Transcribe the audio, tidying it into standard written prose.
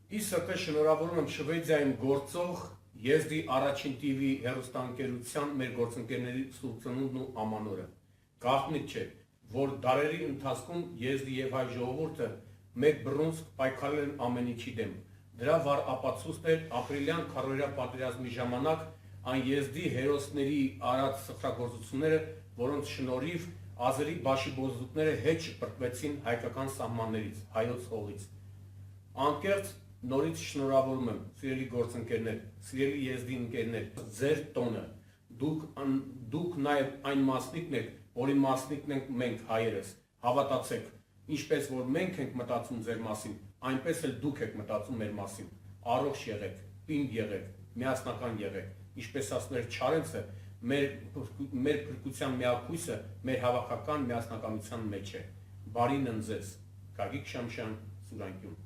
Իսկ սրտե շնորհավորում եմ Շվեդիայում գործող եզդի առաջին TV հեռուստաընկերության մեր գործընկերների Սուրբ Ծնունդն ու Ամանորը։ Գաղտնիք չէ, որ դարերի ընթացքում եզդի եւ հայ ժողովուրդը մեկ բռունցք պայքարել են ամեն ինչի դեմ։ Դրա վառ ապացույցն էր ապրիլյան քարոզիա պատերազմի ժամանակ այն եզդի հերոսների արած սխրագործությունները, որոնց շնորհիվ ազերի բաշիբոզուկները հետ շպրտվեցին հայկական սահմաններից, հայոց հողից։ Անկեղծ նորից շնորհավորում եմ, սիրելի գործընկերներ, սիրելի եզդի ընկերներ, ձեր տոնը, դուք նաև այն մասնիկն եք, որի մասնիկն ենք մենք հայերս, հավատացեք, ինչպես որ մենք ենք մտածում ձեր մասին, այնպես էլ դուք եք մտածում մեր մասին, առողջ եղեք, պինդ եղեք, միասնական եղեք, ինչպես ասներ Չարենցը, մեր փրկության միակույսը մեր հավաքական միասնականության մեջ է, բարին ընձեզ, Գագիկ Շամշյան, Սուրանկյուն։